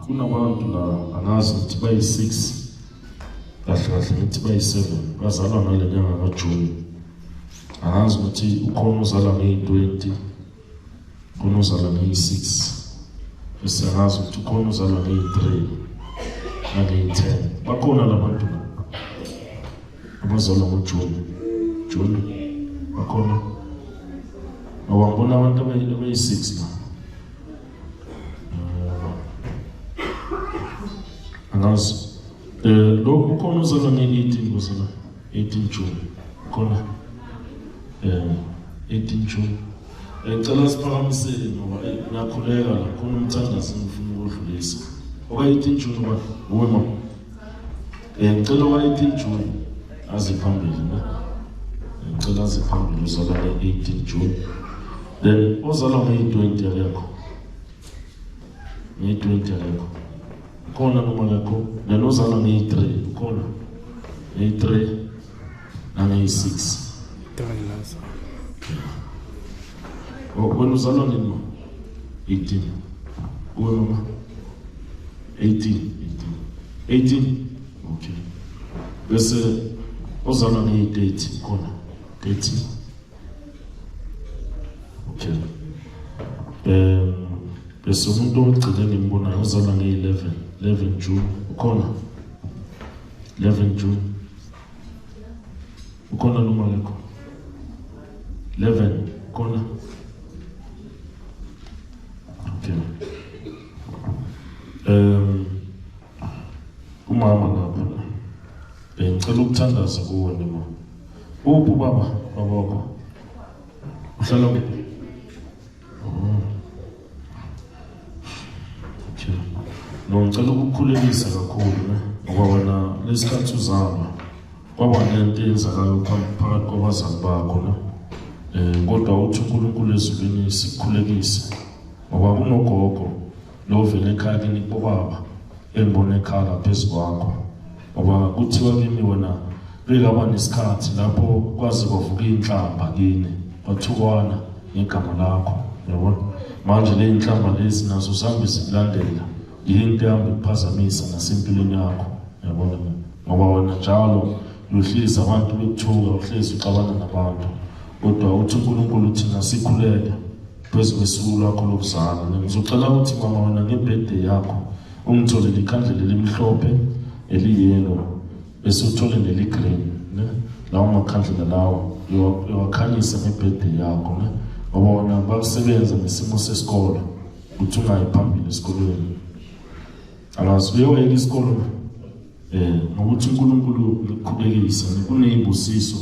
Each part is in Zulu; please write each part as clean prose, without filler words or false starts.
Kunabantu la angazi ukuthi bayi6 kahle ngithi bayi7 bazalwa ngale nyanga kaJuni. Angazi ukuthi ukhona uzalwa nge20, ukhona uzalwa nge6, bese angazi ukuthi ukhona uzalwa nge3 nge10. Bakhona labantu abazalwa ngoJuni bakhona. Awabona abantu abayi6 la. Angazi lo ukhona uzalwa nge18 uzalwa 18 June khona 18 June. Ngicela siphakamisele ngoba ngiyakhuleka la khona umthandazo ngifuna ukudlulisa. Oka 18 June uba uwe mama. Ngicela oka 18 June aziphambili ne. Ngicela aziphambili uzalwa nge18 June. Then uzalwa nge20 yakho. Nge20 yakho. Khona noma yakho nenozalwa nge3 khona nge3 nge6 Thank wena uzalwa nini 18 uwe mama 18 okay bese uzalwa nge8 khona 30 okay bese umuntu ogcina ngimbonayo uzalwa nge11 June ukhona 11 June ukhona noma yakho 11 ukhona okay umama lapha ngicela ukuthandaza kuwe noma uphi baba babakho uhlala kuphi ngicela ukukhulekisa kakhulu ngoba wena lesikhathi uzalwa kwaba nento eyenzakayo phakathi kwabazali bakho kodwa uthi uNkulunkulu ezulwini sikukhulekise ngoba kunogogo lo vele ekhaya kini kubaba embona ekhala phezu kwakho ngoba kuthiwa kimi wena bekaba nesikhathi lapho kwazi kwavuka inhlamba kini kwathukwana ngegama lakho yabona manje le inhlamba lezi nazo zihambe zikulandela into yami ukuphazamisa nasempilweni yakho yabona ngoba wena njalo uhlezi abantu bekuthuka uhlezi uxabana nabantu kodwa uthi uNkulunkulu thina sikhuleke phezu kwesuku lakho lokuzalwa. Ngizocela ukuthi mama wena ngebirthday yakho ungitholele ikhandlela elimhlophe eliyelo bese uthole neligreen lawo makhandlela lawo yowakhanyisa ngebirthday yakho ngoba wena bakusebenza nesimo sesikole uthi ungayiphambili esikolweni. Angazi uyeke isikole ngokuthi uNkulunkulu ukukhulekisa kunezibusiso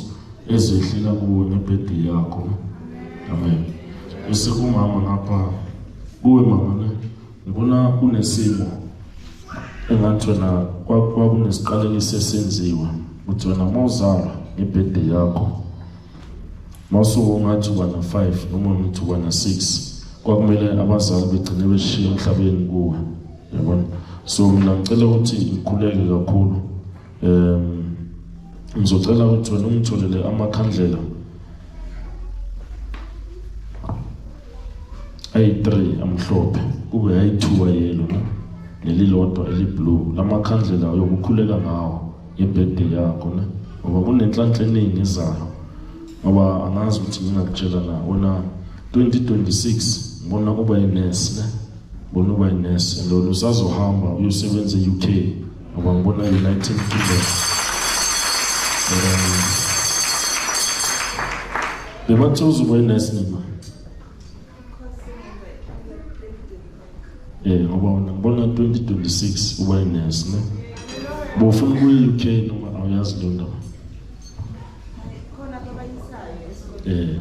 ezehlela kuwe ngebirthday yakho. Amen. Bese kumama ngapha kuwe mama ngibona kunesimo engathi wena kwakunesiqalekiso esenziwa ukuthi wena mawuzalwa ngebirthday yakho mawusuka ungathi uba na5 noma ungathi uba na6 kwakumele abazali begcine beshiya emhlabeni kuwe yabona. So mina ngicela ukuthi ngikhuleke kakhulu ngizocela ukuthi wena ungitholele amakhandlela ayi3 amhlophe kube ayi2 ayelo nelilodwa eliblue lamakhandlela yokukhuleka ngawo ngebirthday yakho ngoba kunenhlanhla eningi ezayo ngoba angazi ukuthi ngingakutshela na wena 2026 ngibona kuba yinesi bona uba yinesi lo usazohamba uyosebenza eUK ngoba ngibona United Kingdom. Bebathu uzoba yinesi nima ngoba ngibona 2026 uba yinesi bofuna ukuya UK noma awuyazi lo ndaba khona abayisayo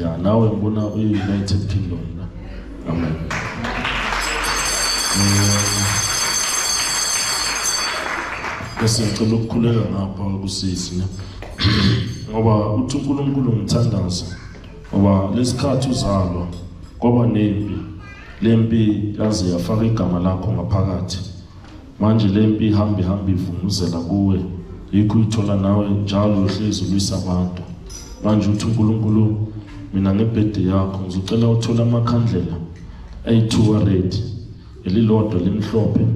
ya nawe ngibona uyi-United Kingdom amen. Bese ngicela ukukhuleka ngapha kusisi ngoba uthi uNkulunkulu ngithandaza ngoba lesikhathi uzalwa kwaba nempi lempi yaze yafaka igama lakho ngaphakathi manje lempi ihamba ivunguzela kuwe yikho uyithola nawe njalo uhlezi ulwisa abantu manje uthi uNkulunkulu mina ngebirthday yakho ngizocela uthola amakhandlela ayi-2 red, elilodwa limhlophe,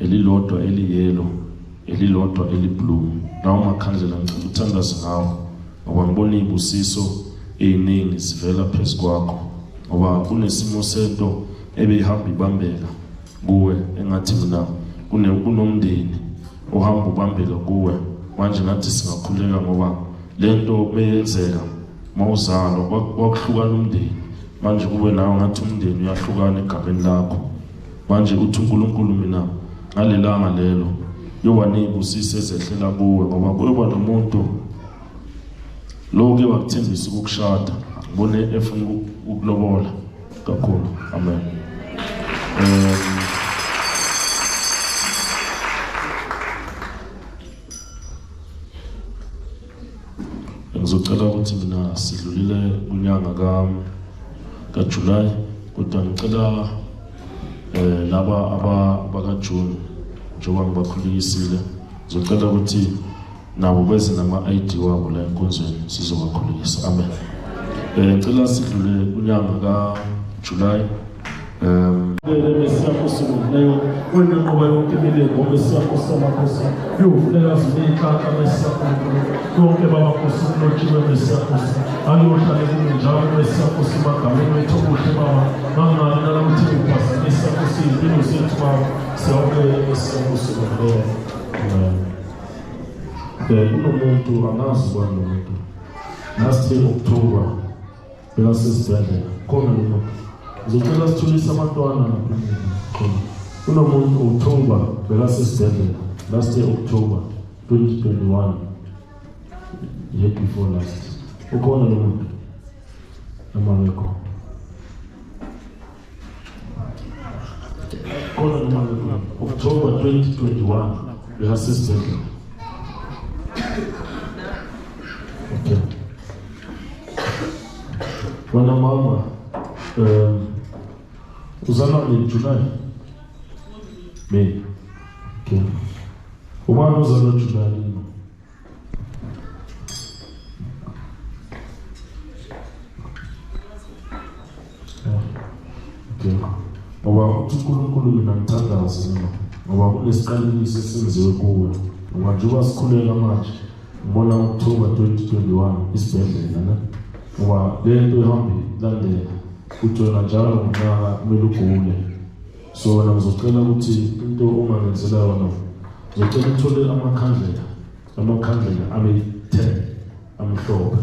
elilodwa eliyellow, elilodwa eliblue. Lawo makhandlela ngicela uthandaze ngawo ngoba ngibona izibusiso eziningi zivela phezu kwakho, ngoba kunesimo sento ebeyihamba ibambeka kuwe engathi mina kunomndeni ohamba ubambeka kuwe. Manje ngathi singakhuleka ngoba lento beyenzeka mawuzalwa kwakuhlukana umndeni, manje kube nawe ngathi umndeni uyahlukana egabeni lakho. Manje uthi uNkulunkulu mina ngalelanga lelo yoba nezibusiso ezehlela kuwe, ngoba kuyoba nomuntu lo-ke wakuthembisa ukukushada, ngibone efuna ukulobola kakhulu. Amen. Ngizocela ukuthi mina sidlulile unyanga kaJuly, kodwa ngicela laba bakaJune njengoba ngibakhulekisile, ngizocela ukuthi nabo beze nama-ID wabo la enkonzweni sizobakhulekisa. Amen. Ngicela sidlule unyanga kaJuly. Mesiya Nkosi leyo wena nqoba yonke imilengo, Mesiya Nkosi amakhosi yovulela ziney'nhlanhla, Mesiya Nkulunkulu yonke baba Nkosi kulotshiwe, Mesiya Nkosi ayohlale kube njalo, Mesiya Nkosi magameni wethu okuhle baba, ngangani nalakuthi uphazamisa Nkosi iy'mpilo zethu baba, siyawubeka Mesiya Nkosi leyo. Kunomuntu angazi ubani lo muntu, last year October bekasesibhedlela khona lo muntu. Ngizocela sithulise abantwana khona. Kunomuntu October bekasesibhedlela last year October 2021, year before last. Ukhona lo muntu namangekho? Khona namangekho? October 2021 bekasesibhedlela. Okay. Wena mama uzalwa July? May. Okay. Ubani uzalwa July lino? Okay. Ngoba uNkulunkulu mina ngithandaza mina, ngoba kunesiqalekiso esenziwe kuwe, ngoba njengoba sikhulela manje ngibona October 2021 isibhedlela ne, ngoba lento ihambe ilandela ukuthi wena njalo ngonyaka kumele ugule. So wena ngizocela ukuthi into ongangenzela yona, ngizocela uthole amakhandlela abe-10 amhlophe,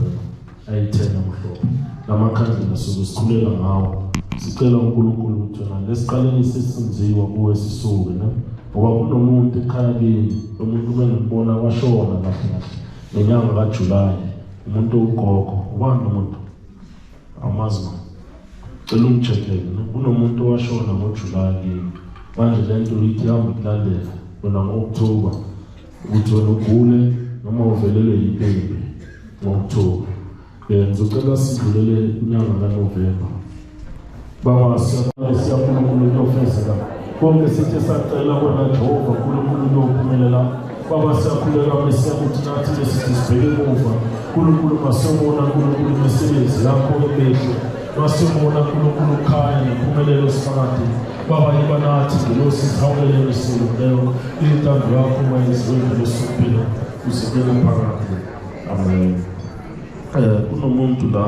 ayi-10 amhlophe. Lamakhandlela sizokukhulela ngawo, sicela uNkulunkulu ukuthi wena lesiqalekiso esenziwa kuwe sisuke ne, ngoba kunomuntu ekhaya kini, lo muntu bengibona washona kahle ngenyanga kaJuly, umuntu ugogo. Ubani lo muntu? Amazi. Cela ungicheckele, kunomuntu washona ngoJuly kini. Manje lento ithi hamba kulandela wena ngo-October ukuthi wena ugule noma uvelelwe yibhebhe ngo-October. Ngizocela sidlulele unyanga kaNovember. Baba siyakhuluma uyofezela konke sithi sacela wena Jehova uNkulunkulu uyophumelela. Baba siyakhuleka Mesiya ukuthi nathi lesithi sibheke emuva, uNkulunkulu masiyobona uNkulunkulu imisebenzi yakho emihle, masiyobona uNkulunkulu khaya nempumelelo esiphakathi. Baba yiba nathi ngelosi sihawulele isilo leyo intando yakho mayenziwe ngelosuphila uzibele phakathi. Amen. Kunomuntu la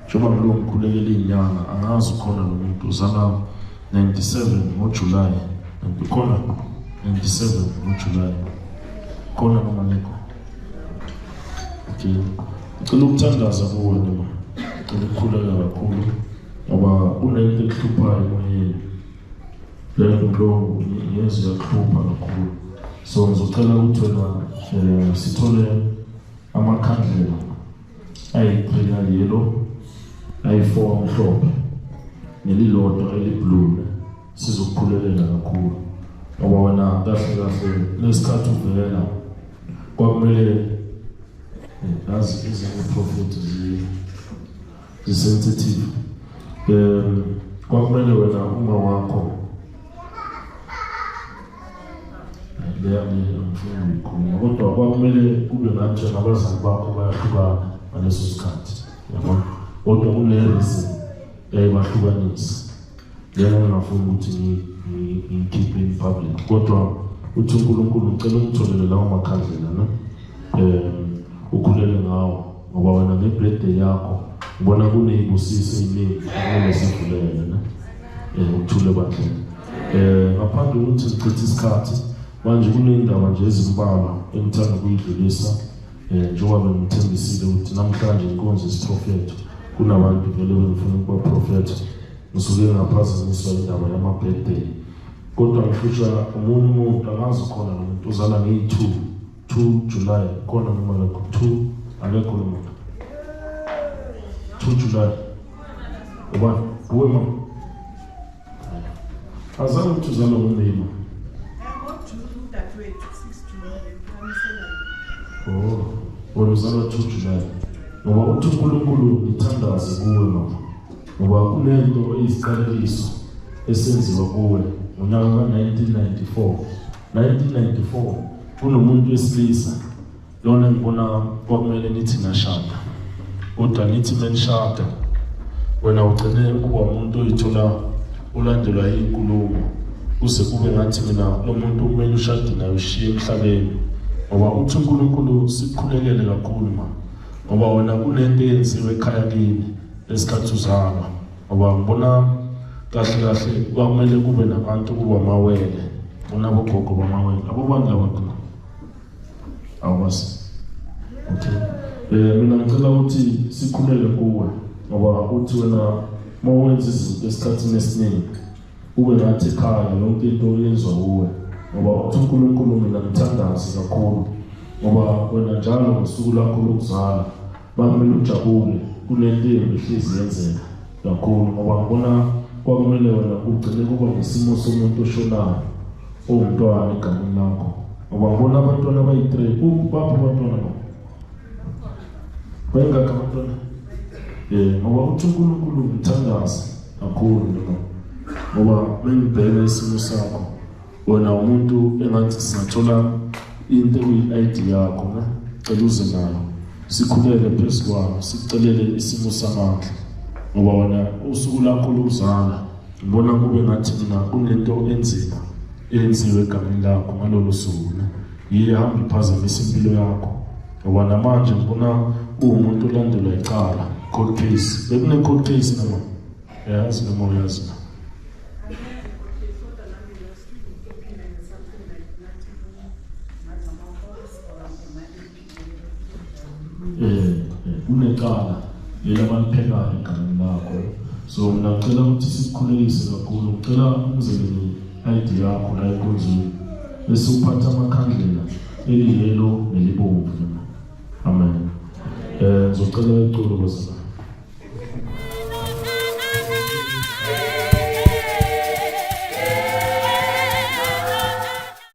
njengoba ngilo ngikhulekela inyanga, angazi khona lo muntu uzala 97 ngoJuly, khona 97 ngoJuly, khona noma ngekho? Okay. Ngicela ukuthandaza kuwe noma ngicela ukukhuleka kakhulu ngoba kunento ekuhluphayo emoyeni, lento yenze yakuhlupha kakhulu. So ngizocela ukuthi wena sithole amakhandlela ayi-3 ayellow, ayi-4 amhlophe, nelilodwa eliblue, sizokukhulelela kakhulu. Ngoba wena kahle lesikhathi uvela kwakumele yazi ezinye prophet zi-sensitive. Kwakumele wena uma wakho kodwa kwakumele kube ngathi nabazali bakho bayahlukana. ngaleso sikhathi yabona kodwa kunereason bahlukanisa lena ngafuna ukuthi ngikhiphe in public kodwa uthi uNkulunkulu ngicela ungitholele lawo makhandlela na ukhulele ngawo ngoba wena ngebirthday yakho ngibona kuneyibusisi eziningi kumele sivulele na ukuthule bakhe ngaphandle kokuthi sichithe isikhathi manje kunendaba nje ezimbalwa engithanda ukuyidlulisa njengoba ngithembisile ukuthi namhlanje inkonzo yesiprofethi kunabantu vele bengifuna ukuba prophet ngisuke ngaphazamiswa indaba yama-birthday kodwa ngifusha omunye umuntu angazi khona nomuntu uzala ngeyi-2 July khona noma lekho 2 akekho lo muntu 2 July ubani uwe mama azange ukuthi uzala ngomema wena uzala 2 July ngoba uthi uNkulunkulu ngithandaze kuwe mama ngoba kunento eyisikaliso esenziwa kuwe ngonyaka ka-1994 kunomuntu wesilisa lona ngibona kwakumele nithi ngashada kodwa nithi menishada wena ugcine kuba umuntu oyithola ulandelwa yinkulumo kuze kube ngathi mina lo muntu kumele ushade naye ushiye emhlabeni ngoba uthi uNkulunkulu sikhulekele kakhulu ma ngoba wena kunento eyenziwe ekhaya kini lesikhathi uzalwa ngoba ngibona kahle kwakumele kube nabantu kuba amawele unabogogo bamawele abobani labantu awubazi okay mina ngicela ukuthi sikhulele kuwe ngoba uthi wena mawenza izinto esikhathini esiningi ube ngathi ekhaya yonke into yenziwa kuwe ngoba uthi uNkulunkulu mina ngithandaze kakhulu ngoba wena njalo ngosuku lakho lokuzala bakumele ujabule kunento ehlezi yenzeka kakhulu ngoba ngibona kwakumele wena ugcine kuba ngesimo somuntu oshonayo owumntwana egameni lakho ngoba ngibona abantwana abayi-3 bapha abantwana bayingakho abantwana ngoba uthi uNkulunkulu ngithandaze kakhulu ngoba mengibheka isimo sakho wena umuntu engathi singathola into eyi-ID yakho cela uze nayo sikhulele phezu kwayo sikucelele isimo samandla ngoba wena usuku lakho lokuzala ngibona kube ngathi mina kunento enzima eyenziwe egameni lakho ngalolo suku yiye hamba iphazamisa impilo yakho ngoba namanje ngibona uwumuntu olandelwa icala court case bekune court case nama yazi noma uyazi kunecala lelabaniphelane egameni lakho so mina ngicela ukuthi sikukhulekise kakhulu ngicela umzekelo i-ID yakho la enkonzweni bese uphatha amakhandlela eliyelo nelibomvu amen ngizocela iculo kwazana